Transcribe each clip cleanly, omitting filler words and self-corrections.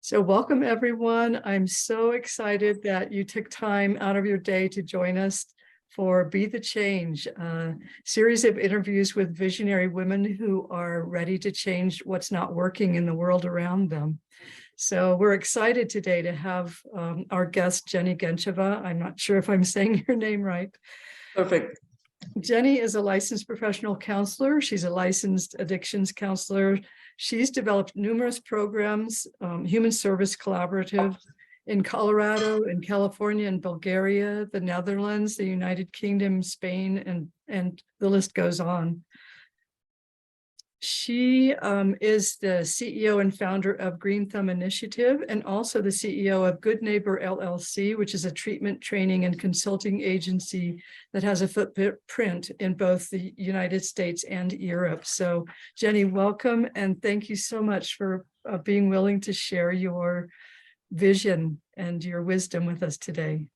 So welcome, everyone. I'm so excited that you took time out of your day to join us for Be the Change, a series of interviews with visionary women who are ready to change what's not working in the world around them. So we're excited today to have our guest, Jenni Guentcheva. I'm not sure if I'm saying your name right. Perfect. Jenni is a licensed professional counselor. She's a licensed addictions counselor. She's developed numerous programs, human service collaborative in Colorado, in California, in Bulgaria, the Netherlands, the United Kingdom, Spain, and the list goes on. She is the CEO and founder of Green Thumb Initiative and also the CEO of Good Neighbor LLC, which is a treatment, training, and consulting agency that has a footprint in both the United States and Europe. So Jenni, welcome, and thank you so much for being willing to share your vision and your wisdom with us today.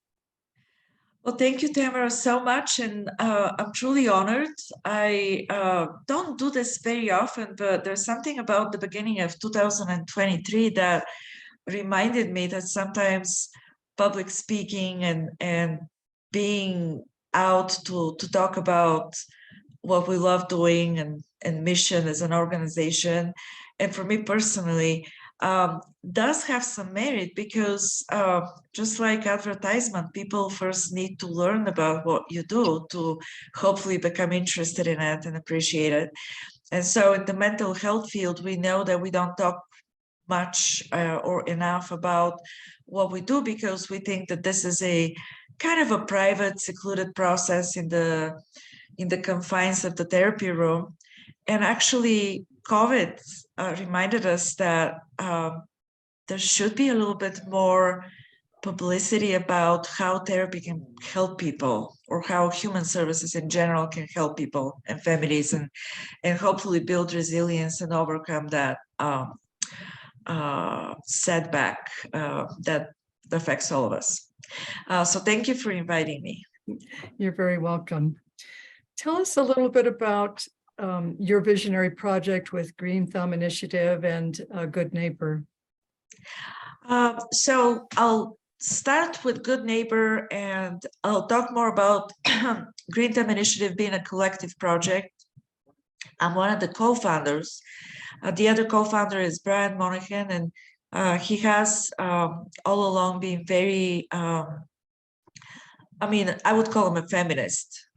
Well, thank you, Tamara, so much. And I'm truly honored. I don't do this very often, but there's something about the beginning of 2023 that reminded me that sometimes public speaking and being out to talk about what we love doing and mission as an organization, and for me personally, does have some merit because just like advertisement, people first need to learn about what you do to hopefully become interested in it and appreciate it. And so in the mental health field, we know that we don't talk much or enough about what we do because we think that this is a kind of a private, secluded process in the confines of the therapy room. And actually, COVID reminded us that there should be a little bit more publicity about how therapy can help people, or how human services in general can help people and families, and hopefully build resilience and overcome that setback that affects all of us. So thank you for inviting me. You're very welcome. Tell us a little bit about your visionary project with Green Thumb Initiative and Good Neighbor. So I'll start with Good Neighbor, and I'll talk more about Green Thumb Initiative being a collective project. I'm one of the co-founders. The other co-founder is Brian Monahan, and he has all along been very, I mean, I would call him a feminist.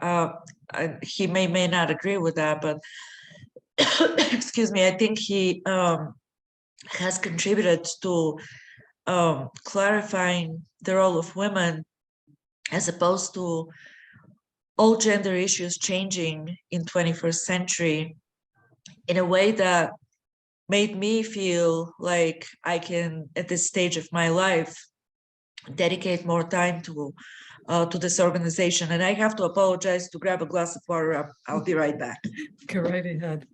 He may not agree with that, but excuse me, I think he has contributed to clarifying the role of women as opposed to all gender issues changing in 21st century in a way that made me feel like I can, at this stage of my life, dedicate more time to this organization. And I have to apologize to grab a glass of water. I'll be right back. Go right ahead.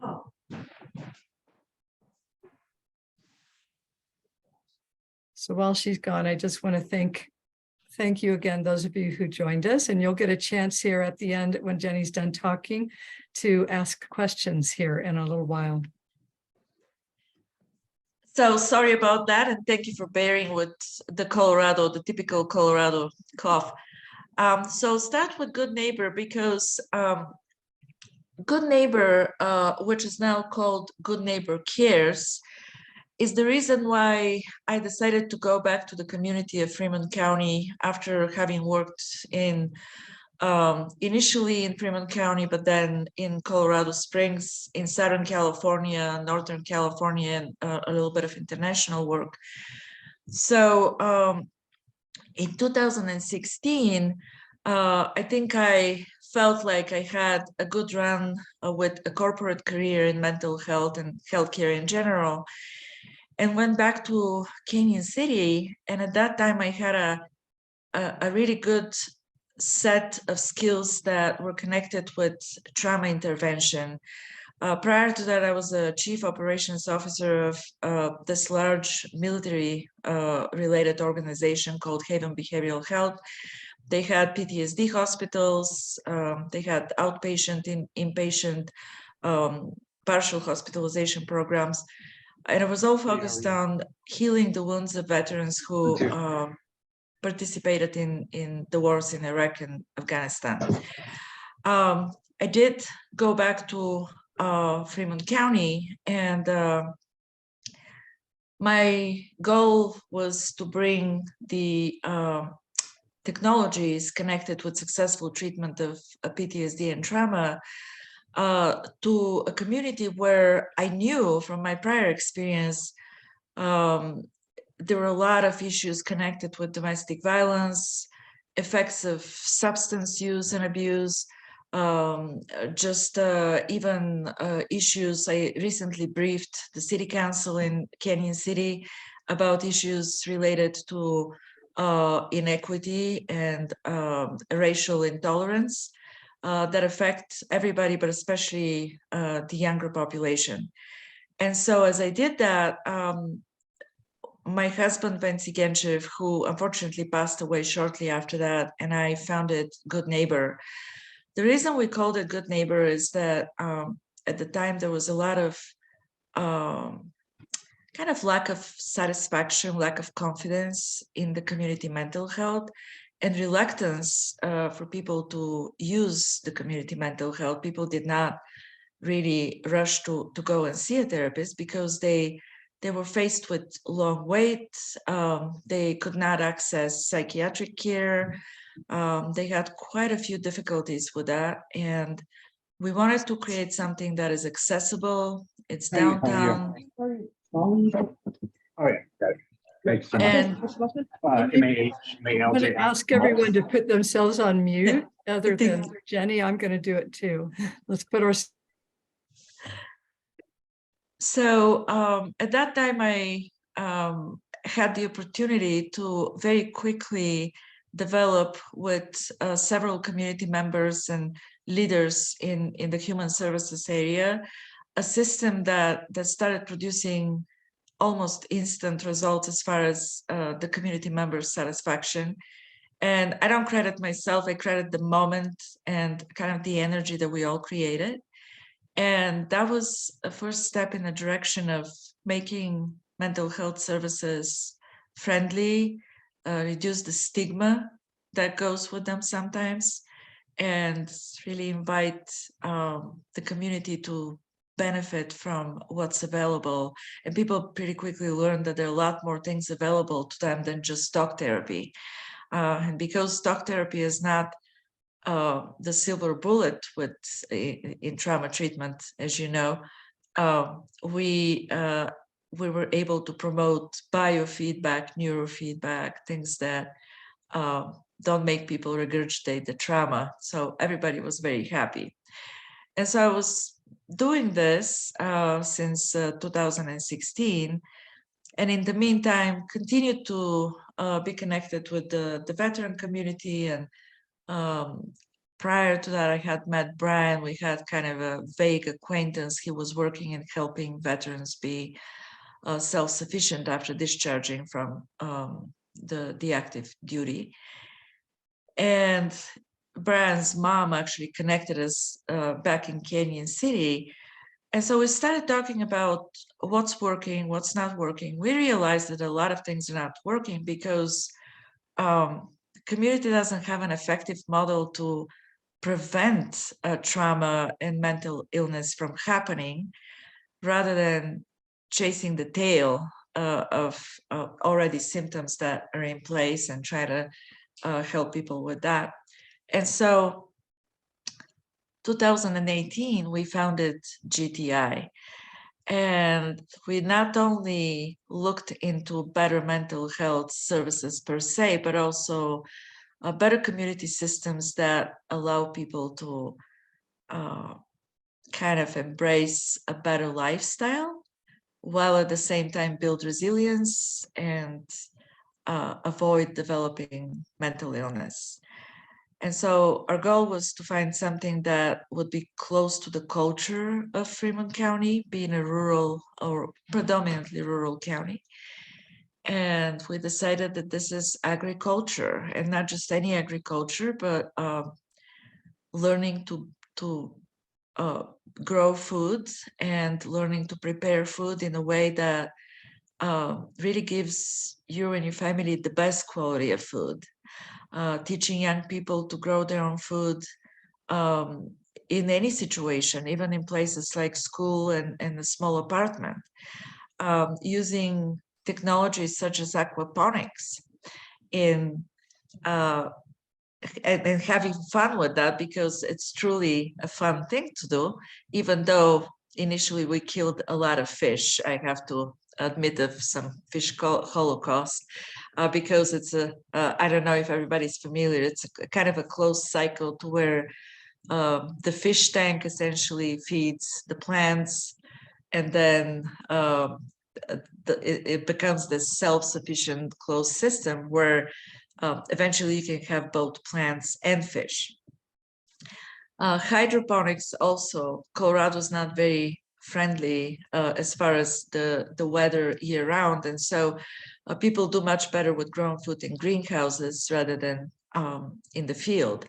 Oh. So while she's gone, I just want to thank you again, those of you who joined us, and you'll get a chance here at the end when Jenni's done talking to ask questions here in a little while. So sorry about that, and thank you for bearing with the typical Colorado cough. So start with Good Neighbor, because Good Neighbor, which is now called Good Neighbor Cares, is the reason why I decided to go back to the community of Fremont County after having worked in initially in Fremont County, but then in Colorado Springs, in Southern California, Northern California, and a little bit of international work. So in 2016, I think I felt like I had a good run with a corporate career in mental health and healthcare in general, and went back to Canyon City. And at that time, I had a really good set of skills that were connected with trauma intervention. Prior to that, I was a chief operations officer of this large military related organization called Haven Behavioral Health. They had PTSD hospitals, they had outpatient, inpatient, partial hospitalization programs. and it was all focused on healing the wounds of veterans who participated in the wars in Iraq and Afghanistan. I did go back to Fremont County, and my goal was to bring the technologies connected with successful treatment of PTSD and trauma to a community where I knew from my prior experience there were a lot of issues connected with domestic violence, effects of substance use and abuse, even issues. I recently briefed the city council in Canyon City about issues related to inequity and racial intolerance that affect everybody, but especially the younger population. And so as I did that, my husband, Jenni Guentcheva, who unfortunately passed away shortly after that, and I founded Good Neighbor. The reason we called it Good Neighbor is that at the time there was a lot of kind of lack of satisfaction, lack of confidence in the community mental health, and reluctance for people to use the community mental health. People did not really rush to go and see a therapist because they were faced with long waits. They could not access psychiatric care. They had quite a few difficulties with that. And we wanted to create something that is accessible. It's downtown. Oh, yeah, got it. Thanks so much. And I'm going to ask everyone to put themselves on mute. Other than Jenni, I'm going to do it too. Let's put our. So at that time, I had the opportunity to very quickly develop with several community members and leaders in the human services area, a system that started producing almost instant results as far as the community members' satisfaction. And I don't credit myself, I credit the moment and kind of the energy that we all created. And that was a first step in the direction of making mental health services friendly, reduce the stigma that goes with them sometimes, and really invite the community to benefit from what's available. And people pretty quickly learn that there are a lot more things available to them than just talk therapy. And because talk therapy is not the silver bullet in trauma treatment, as you know, we were able to promote biofeedback, neurofeedback, things that don't make people regurgitate the trauma. So everybody was very happy. And so I was doing this since 2016. And in the meantime, continued to be connected with the veteran community. And prior to that, I had met Brian. We had kind of a vague acquaintance. He was working in helping veterans be self-sufficient after discharging from the active duty. And Brian's mom actually connected us back in Canyon City. And so we started talking about what's working, what's not working. We realized that a lot of things are not working because the community doesn't have an effective model to prevent trauma and mental illness from happening, rather than chasing the tail of already symptoms that are in place and try to help people with that. And so 2018, we founded GTI. And we not only looked into better mental health services per se, but also better community systems that allow people to kind of embrace a better lifestyle, while at the same time build resilience and avoid developing mental illness. And so our goal was to find something that would be close to the culture of Fremont County, being a rural or predominantly rural county. And we decided that this is agriculture, and not just any agriculture, but learning to grow food and learning to prepare food in a way that really gives you and your family the best quality of food. Teaching young people to grow their own food in any situation, even in places like school and a small apartment, using technologies such as aquaponics in and having fun with that, because it's truly a fun thing to do, even though initially we killed a lot of fish. I have to admit of some fish holocaust, because it's I don't know if everybody's familiar, it's a kind of a closed cycle to where the fish tank essentially feeds the plants, and then it becomes this self-sufficient closed system where eventually you can have both plants and fish. Hydroponics also, Colorado's not very friendly as far as the weather year round. And so people do much better with grown food in greenhouses rather than in the field.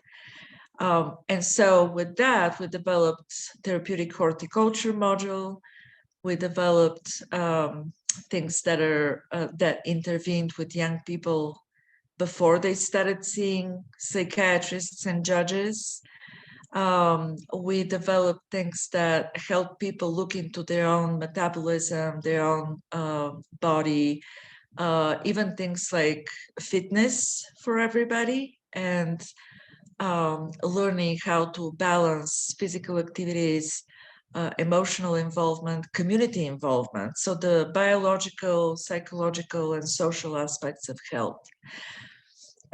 And so with that, we developed therapeutic horticulture module. We developed things that are that intervened with young people before they started seeing psychiatrists and judges. We developed things that help people look into their own metabolism, their own body, even things like fitness for everybody, and learning how to balance physical activities, emotional involvement, community involvement. So the biological, psychological, and social aspects of health.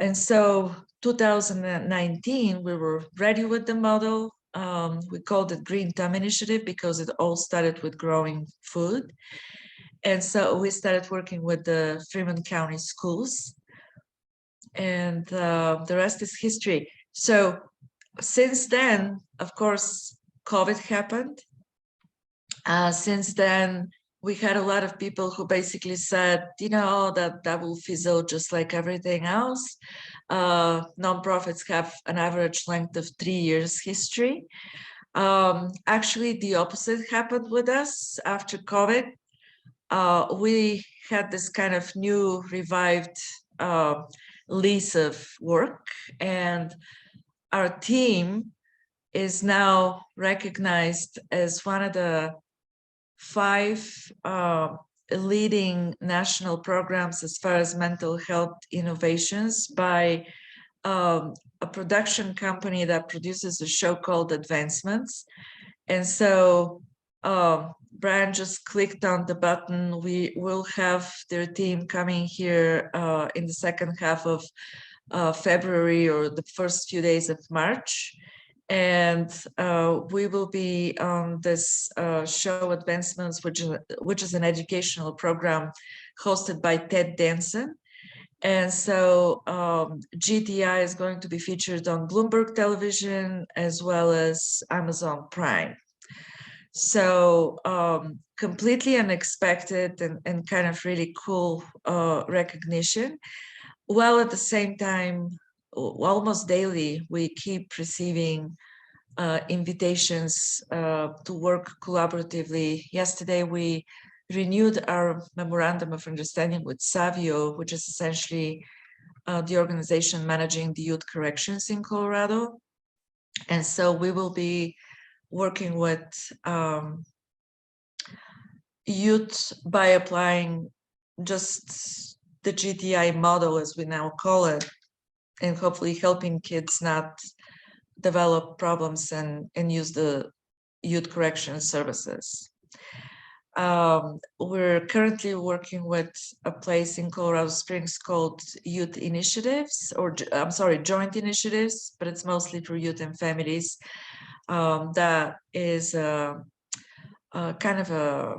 And so 2019, we were ready with the model. We called it Green Thumb Initiative because it all started with growing food. And so we started working with the Fremont County schools, and the rest is history. So since then, of course, COVID happened. Since then, we had a lot of people who basically said, you know, that will fizzle just like everything else. Nonprofits have an average length of 3 years history. Actually, the opposite happened with us after COVID. We had this kind of new revived lease of work, and our team is now recognized as one of the 5 leading national programs as far as mental health innovations by a production company that produces a show called Advancements. And so Brian just clicked on the button. We will have their team coming here in the second half of February or the first few days of March. And we will be on this show Advancements, which is an educational program hosted by Ted Danson. And so GTI is going to be featured on Bloomberg Television as well as Amazon Prime. So completely unexpected and kind of really cool recognition. While at the same time, almost daily, we keep receiving invitations to work collaboratively. Yesterday, we renewed our memorandum of understanding with Savio, which is essentially the organization managing the youth corrections in Colorado. And so we will be working with youth by applying just the GTI model, as we now call it, and hopefully helping kids not develop problems and use the youth correction services. We're currently working with a place in Colorado Springs called Youth Initiatives, or I'm sorry, Joint Initiatives, but it's mostly for youth and families. That is kind of a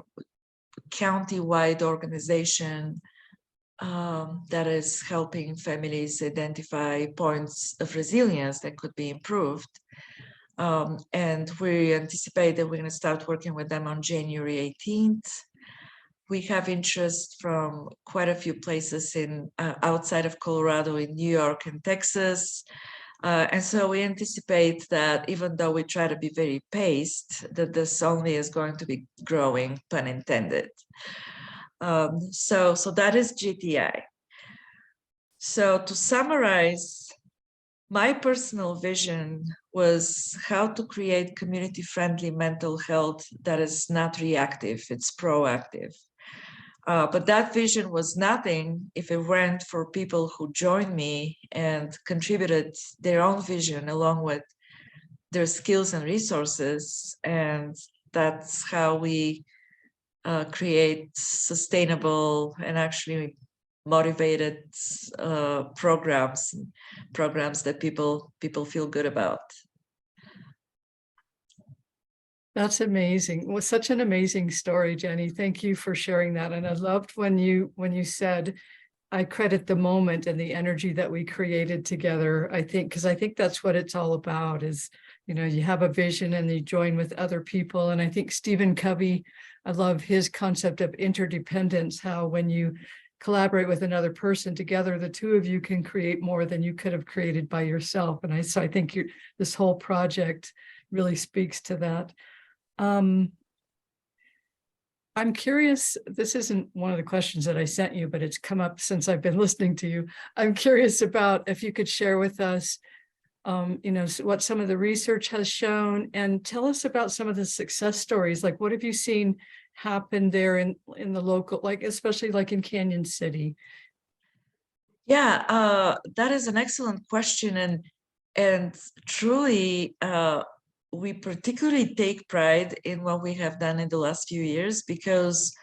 county-wide organization that is helping families identify points of resilience that could be improved. And we anticipate that we're going to start working with them on January 18th. We have interest from quite a few places in outside of Colorado, in New York and Texas. And so we anticipate that even though we try to be very paced, that this only is going to be growing, pun intended. So that is GTI. So to summarize, my personal vision was how to create community-friendly mental health that is not reactive, it's proactive. But that vision was nothing if it weren't for people who joined me and contributed their own vision along with their skills and resources. And that's how we create sustainable and actually motivated programs that people feel good about. That's amazing. It was such an amazing story, Jenni. Thank you for sharing that. And I loved when you said, I credit the moment and the energy that we created together. I think, because I think that's what it's all about is, you have a vision and you join with other people. And I think Stephen Covey, I love his concept of interdependence, how when you collaborate with another person together, the two of you can create more than you could have created by yourself. And so I think this whole project really speaks to that. I'm curious, this isn't one of the questions that I sent you, but it's come up since I've been listening to you. I'm curious about if you could share with us, what some of the research has shown, and tell us about some of the success stories. Like, what have you seen happen there in the local, like, especially like in Canyon City? Yeah, that is an excellent question. And truly, we particularly take pride in what we have done in the last few years because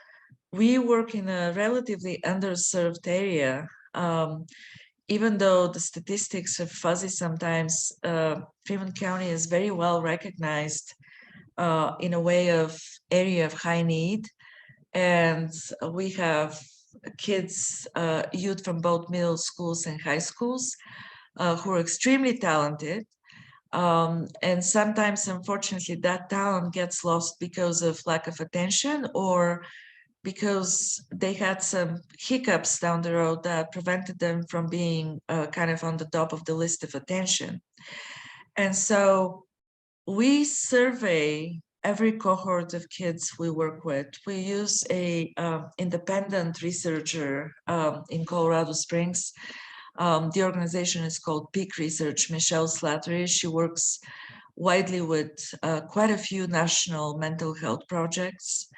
we work in a relatively underserved area. Even though the statistics are fuzzy sometimes, Fremont County is very well recognized in a way of area of high need. And we have kids, youth from both middle schools and high schools who are extremely talented. And sometimes, unfortunately, that talent gets lost because of lack of attention or because they had some hiccups down the road that prevented them from being kind of on the top of the list of attention. And so we survey every cohort of kids we work with. We use a independent researcher in Colorado Springs. The organization is called Peak Research. Michelle Slattery, she works widely with quite a few national mental health projects.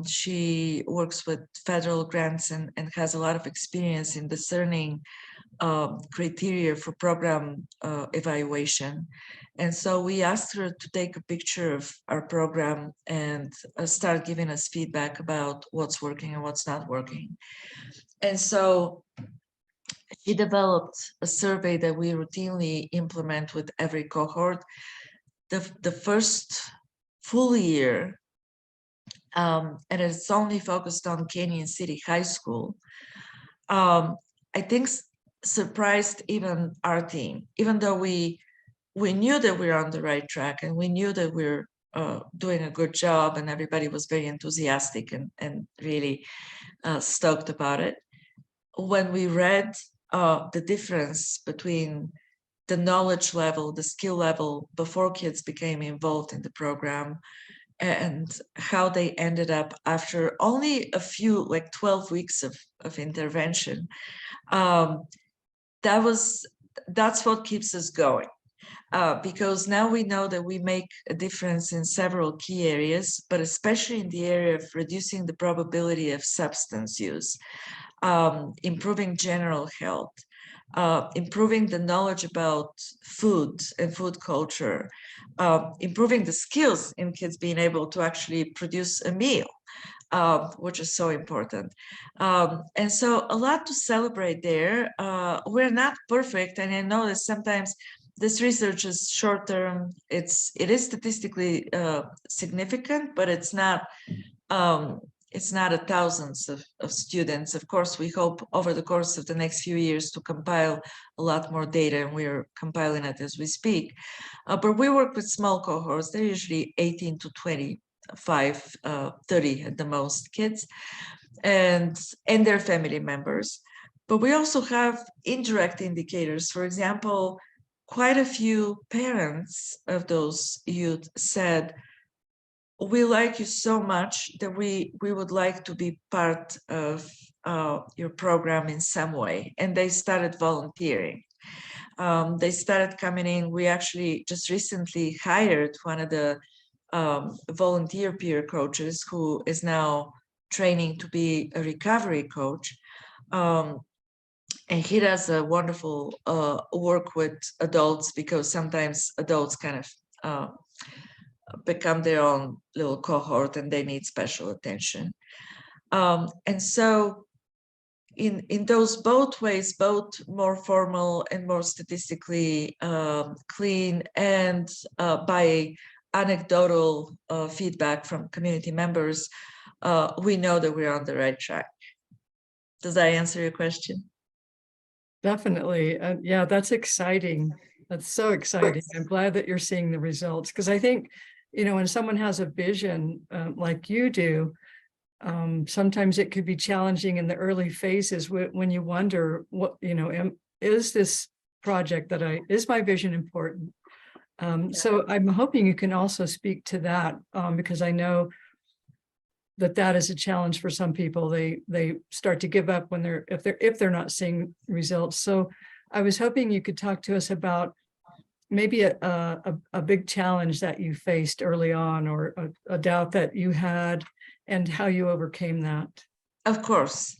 She works with federal grants and has a lot of experience in discerning criteria for program evaluation. And so we asked her to take a picture of our program and start giving us feedback about what's working and what's not working. And so she developed a survey that we routinely implement with every cohort. The first full year, and it's only focused on Canyon City High School, I think surprised even our team, even though we knew that we were on the right track and we knew that we were doing a good job and everybody was very enthusiastic and really stoked about it. When we read the difference between the knowledge level, the skill level before kids became involved in the program and how they ended up after only a few, like 12 weeks of intervention, that's what keeps us going. Because now we know that we make a difference in several key areas, but especially in the area of reducing the probability of substance use, improving general health, improving the knowledge about food and food culture, improving the skills in kids being able to actually produce a meal, which is so important. And so a lot to celebrate there. We're not perfect, and I know that sometimes this research is short-term. It is statistically significant, but it's not a thousands of students. Of course, we hope over the course of the next few years to compile a lot more data, and we're compiling it as we speak. But we work with small cohorts. They're usually 18 to 25, 30 at the most kids, and their family members. But we also have indirect indicators. For example, quite a few parents of those youth said, we like you so much that we would like to be part of your program in some way. And they started volunteering. They started coming in. We actually just recently hired one of the volunteer peer coaches who is now training to be a recovery coach. And he does a wonderful work with adults, because sometimes adults kind of become their own little cohort and they need special attention. And so in those both ways, both more formal and more statistically clean, and by anecdotal feedback from community members, we know that we're on the right track. Does that answer your question? Definitely. Yeah, that's exciting. That's so exciting. I'm glad that you're seeing the results, because I think, when someone has a vision like you do, sometimes it could be challenging in the early phases when you wonder what, is this project is my vision important? So I'm hoping you can also speak to that, because I know that is a challenge for some people. They start to give up when if they're not seeing results. So I was hoping you could talk to us about maybe a big challenge that you faced early on, or a doubt that you had, and how you overcame that. Of course.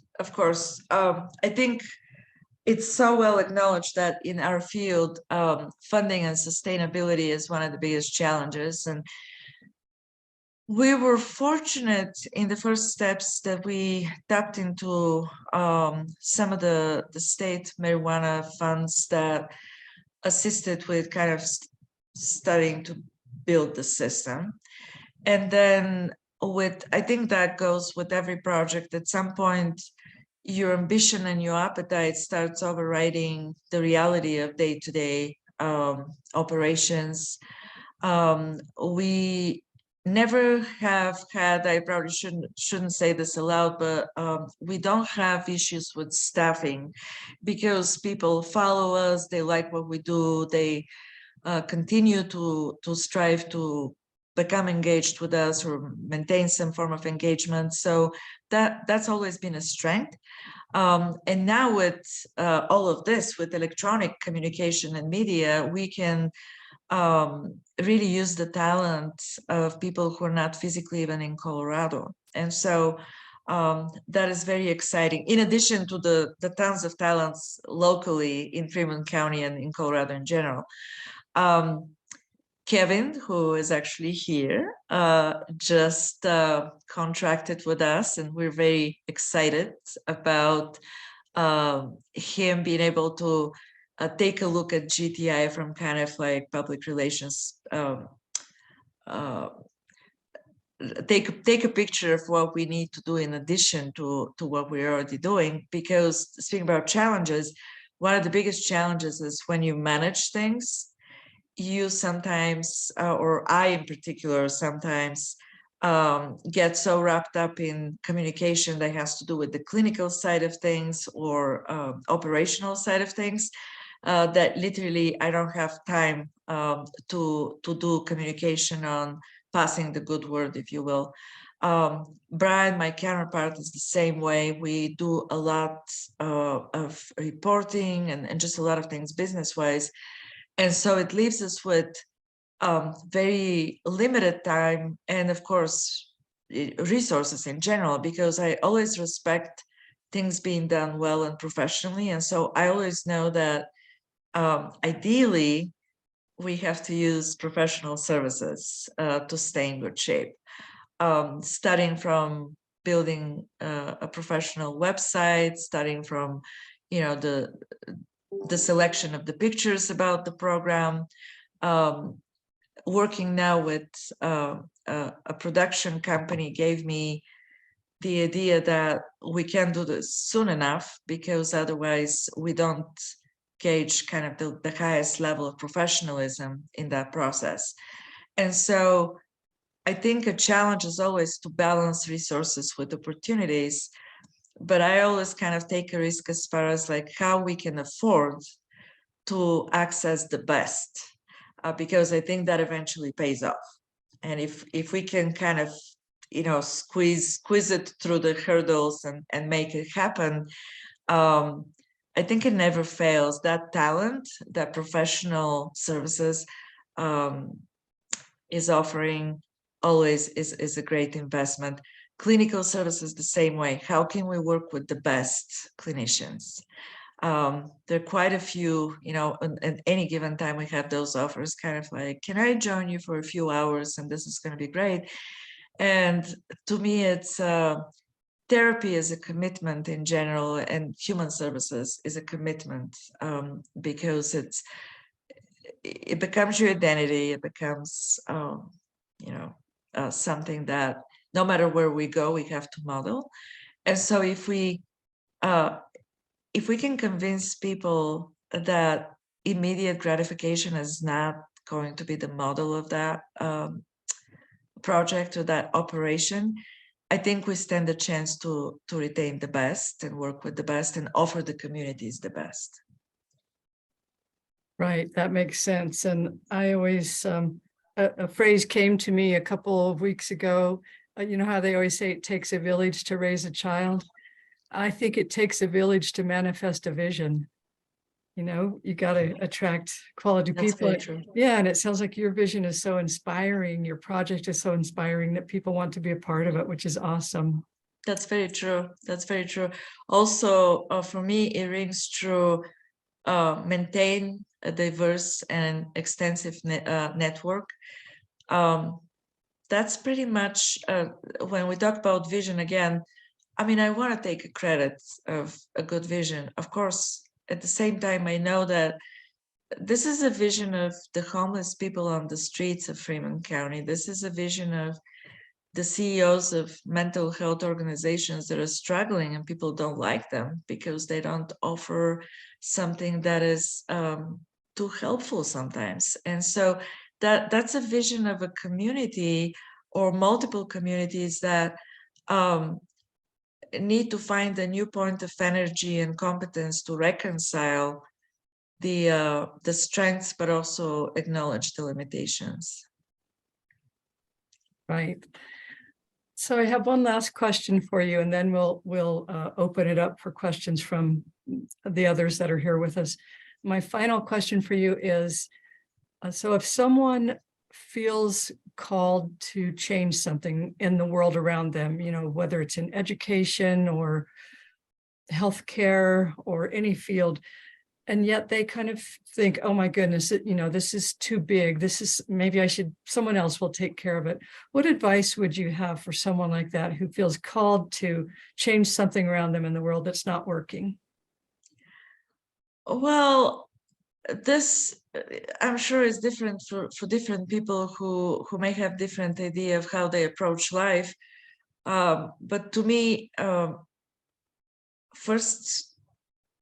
I think it's so well acknowledged that in our field, funding and sustainability is one of the biggest challenges. And we were fortunate in the first steps that we tapped into some of the state marijuana funds that assisted with kind of starting to build the system. And then I think that goes with every project. At some point, your ambition and your appetite starts overriding the reality of day-to-day operations. We never have had, I probably shouldn't say this aloud, but we don't have issues with staffing, because people follow us, they like what we do, they continue to strive to become engaged with us or maintain some form of engagement. So that's always been a strength. And now with all of this, with electronic communication and media, we can really use the talent of people who are not physically even in Colorado. And so that is very exciting, in addition to the tons of talents locally in Fremont County and in Colorado in general. Kevin, who is actually here, just contracted with us, and we're very excited about him being able to take a look at GTI from kind of like public relations, take a picture of what we need to do in addition to what we're already doing. Because speaking about challenges, one of the biggest challenges is when you manage things, you sometimes, or I in particular, sometimes get so wrapped up in communication that has to do with the clinical side of things or operational side of things, that literally I don't have time to do communication on passing the good word, if you will. Brian, my counterpart, is the same way. We do a lot of reporting and just a lot of things business-wise. And so it leaves us with very limited time and, of course, resources in general, because I always respect things being done well and professionally. And so I always know that ideally, we have to use professional services to stay in good shape. Starting from building a professional website, starting from, the selection of the pictures about the program, working now with a production company gave me the idea that we can't do this soon enough, because otherwise we don't gauge kind of the highest level of professionalism in that process. And so I think a challenge is always to balance resources with opportunities, but I always kind of take a risk as far as like how we can afford to access the best, because I think that eventually pays off. And if we can kind of, you know, squeeze it through the hurdles and make it happen, I think it never fails. That talent, that professional services is offering always is a great investment. Clinical services the same way. How can we work with the best clinicians? There are quite a few, you know, at any given time we have those offers, kind of like, can I join you for a few hours and this is going to be great. And to me, it's therapy is a commitment in general, and human services is a commitment, because it becomes your identity. It becomes, you know, something that no matter where we go, we have to model. And so if we can convince people that immediate gratification is not going to be the model of that project or that operation, I think we stand a chance to retain the best and work with the best and offer the communities the best. Right, that makes sense. And I always, a phrase came to me a couple of weeks ago. You know how they always say it takes a village to raise a child? I think it takes a village to manifest a vision. You know, you got to attract quality That's people. very true. Yeah, and it sounds like your vision is so inspiring. Your project is so inspiring that people want to be a part of it, which is awesome. That's very true. That's very true. Also, for me, it rings true. Maintain a diverse and extensive network. That's pretty much when we talk about vision again. I mean, I want to take a credit of a good vision. Of course, at the same time, I know that this is a vision of the homeless people on the streets of Fremont County. This is a vision of the CEOs of mental health organizations that are struggling, and people don't like them because they don't offer something that is too helpful sometimes. And so that's a vision of a community or multiple communities that need to find a new point of energy and competence to reconcile the strengths, but also acknowledge the limitations. Right. So I have one last question for you, and then we'll open it up for questions from the others that are here with us. My final question for you is, so if someone feels called to change something in the world around them, you know, whether it's in education or healthcare or any field, and yet they kind of think, oh my goodness, you know, this is too big. This is, maybe I should, someone else will take care of it. What advice would you have for someone like that who feels called to change something around them in the world that's not working? Well, this I'm sure is different for different people who may have different idea of how they approach life. But to me, first,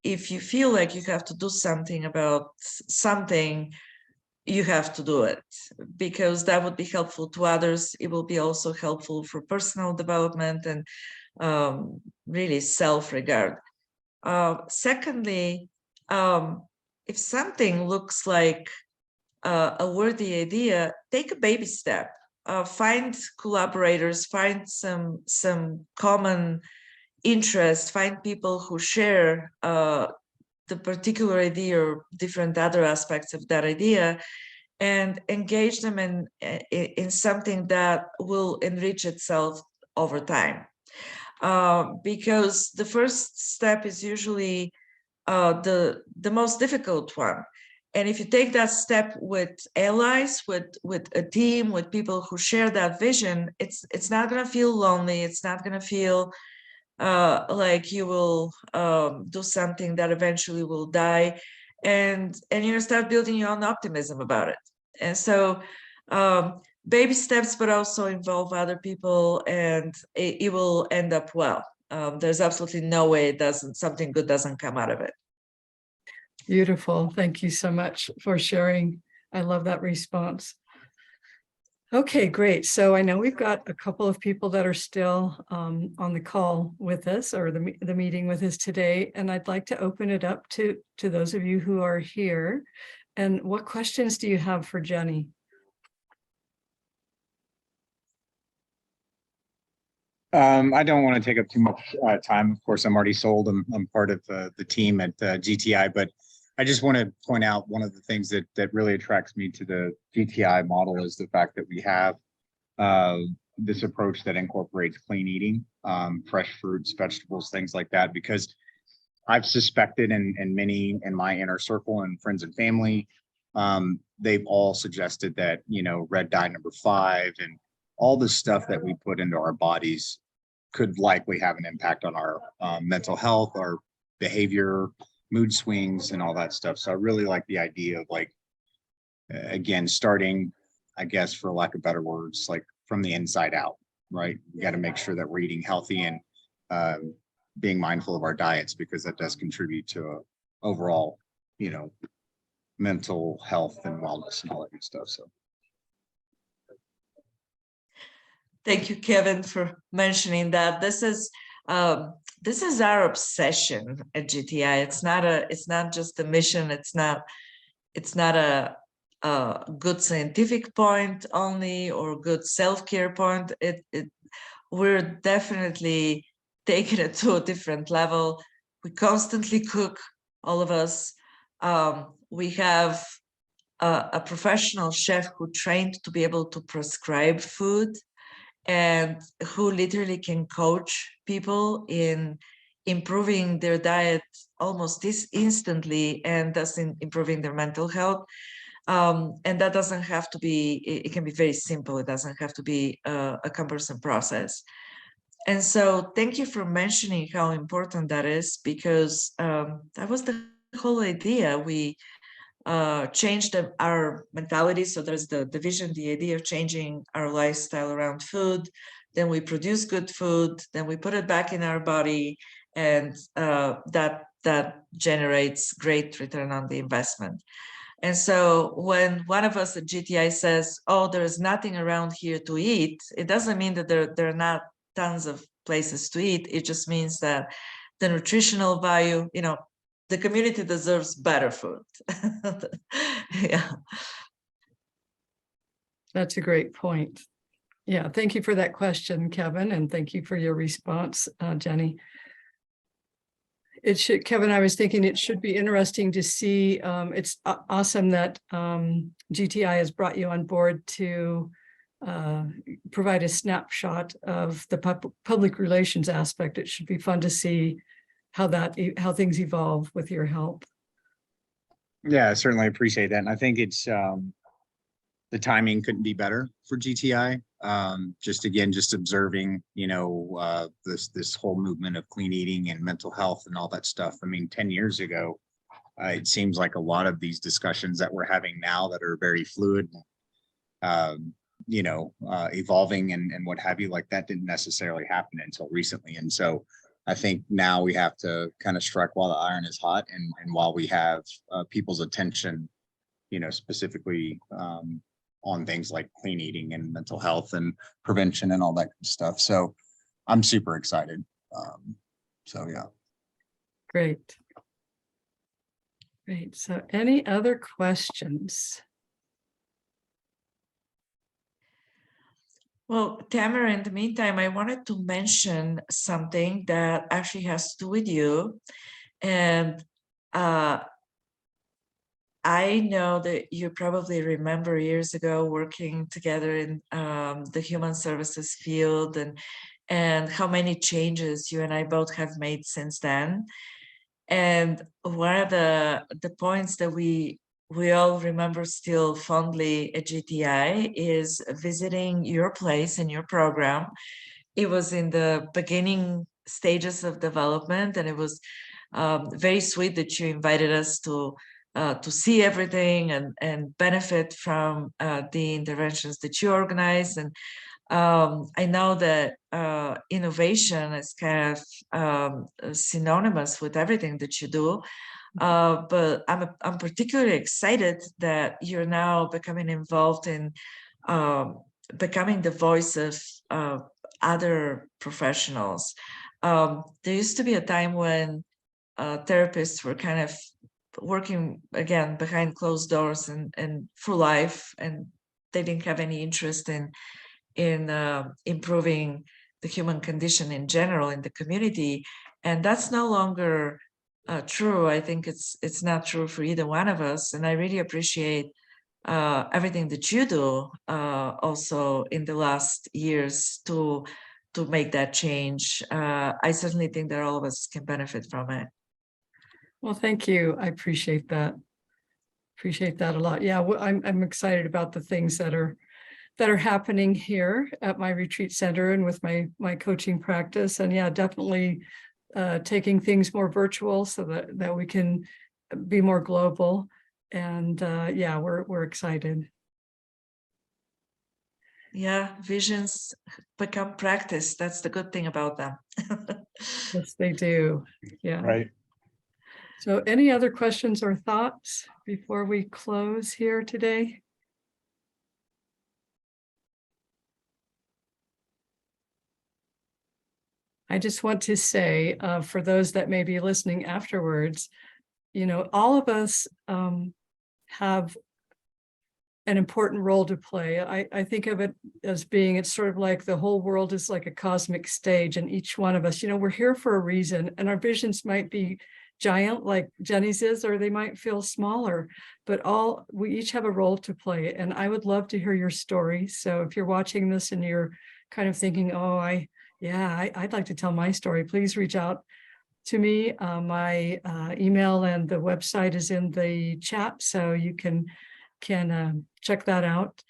if you feel like you have to do something about something, you have to do it, because that would be helpful to others. It will be also helpful for personal development and really self-regard. Secondly, if something looks like a worthy idea, take a baby step. Find collaborators, find some common interest, find people who share the particular idea or different other aspects of that idea, and engage them in something that will enrich itself over time. Because the first step is usually the most difficult one. And if you take that step with allies, with a team, with people who share that vision, it's not going to feel lonely. It's not going to feel like you will do something that eventually will die, and you know, start building your own optimism about it. And so baby steps, but also involve other people, and it will end up well. There's absolutely no way something good doesn't come out of it. Beautiful. Thank you so much for sharing. I love that response. Okay, great. So I know we've got a couple of people that are still on the call with us, or the meeting with us today, and I'd like to open it up to those of you who are here. And what questions do you have for Jenni? I don't want to take up too much time. Of course, I'm already sold. I'm part of the team at GTI, but I just want to point out one of the things that really attracts me to the GTI model is the fact that we have this approach that incorporates clean eating, fresh fruits, vegetables, things like that, because I've suspected and many in my inner circle and friends and family, they've all suggested that, red dye number 5 and all the stuff that we put into our bodies could likely have an impact on our mental health, our behavior, mood swings, and all that stuff. So I really like the idea of again, starting, I guess, for lack of better words, like from the inside out, right? We got to make sure that we're eating healthy and being mindful of our diets, because that does contribute to overall, mental health and wellness and all that good stuff. So. Thank you, Kevin, for mentioning that. This is our obsession at GTI. It's not just a mission. It's not a good scientific point only or good self-care point. We're definitely taking it to a different level. We constantly cook, all of us. We have a professional chef who trained to be able to prescribe food, and who literally can coach people in improving their diet almost instantly, and thus improving their mental health. And that doesn't have to be, it can be very simple. It doesn't have to be a cumbersome process. And so thank you for mentioning how important that is, because that was the whole idea. We changed our mentality. So there's the vision, the idea of changing our lifestyle around food. Then we produce good food, then we put it back in our body, and that generates great return on the investment. And so when one of us at GTI says, oh, there's nothing around here to eat, it doesn't mean that there are not tons of places to eat. It just means that the nutritional value, the community deserves better food. Yeah. That's a great point. Yeah, thank you for that question, Kevin, and thank you for your response, Jenni. Kevin, I was thinking it should be interesting to see, it's awesome that GTI has brought you on board to provide a snapshot of the public relations aspect. It should be fun to see how things evolve with your help. Yeah, I certainly appreciate that. And I think it's the timing couldn't be better for GTI. Just observing, this whole movement of clean eating and mental health and all that stuff. I mean, 10 years ago, it seems like a lot of these discussions that we're having now that are very fluid, evolving and what have you, like that didn't necessarily happen until recently. And so I think now we have to kind of strike while the iron is hot, and while we have people's attention, specifically on things like clean eating and mental health and prevention and all that good stuff. So I'm super excited. So yeah. Great. So any other questions? Well, Tamara, in the meantime, I wanted to mention something that actually has to do with you. And I know that you probably remember years ago working together in the human services field, and how many changes you and I both have made since then. And one of the points that we all remember still fondly at GTI is visiting your place and your program. It was in the beginning stages of development, and it was very sweet that you invited us to see everything and benefit from the interventions that you organize. And I know that innovation is kind of synonymous with everything that you do, but I'm particularly excited that you're now becoming involved in becoming the voice of other professionals. There used to be a time when therapists were kind of working again behind closed doors and for life, and they didn't have any interest in improving the human condition in general in the community, and that's no longer true. I think it's not true for either one of us, and I really appreciate everything that you do also in the last years to make that change. I certainly think that all of us can benefit from it. Well, thank you. I appreciate that. Appreciate that a lot. Yeah, I'm excited about the things that are happening here at my retreat center and with my coaching practice. And yeah, definitely taking things more virtual so that we can be more global. And yeah, we're excited. Yeah, visions become practice. That's the good thing about them. Yes, they do. Yeah. Right. So any other questions or thoughts before we close here today? I just want to say, for those that may be listening afterwards, you know, all of us have an important role to play. I think of it as being, it's sort of like the whole world is like a cosmic stage, and each one of us, you know, we're here for a reason, and our visions might be giant like Jenni's is, or they might feel smaller, but we each have a role to play. And I would love to hear your story. So if you're watching this and you're kind of thinking, oh, I'd like to tell my story, please reach out to me. My email and the website is in the chat, so you can check that out.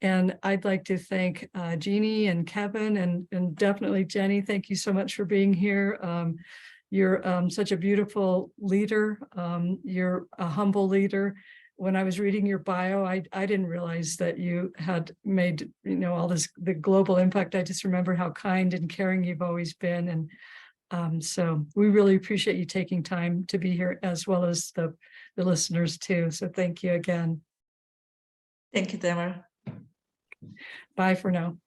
And I'd like to thank Jeannie and Kevin and definitely Jenni. Thank you so much for being here. You're such a beautiful leader. You're a humble leader. When I was reading your bio, I didn't realize that you had made, you know, all this, the global impact. I just remember how kind and caring you've always been. And so we really appreciate you taking time to be here, as well as the listeners too. So thank you again. Thank you, Tamara. Bye for now.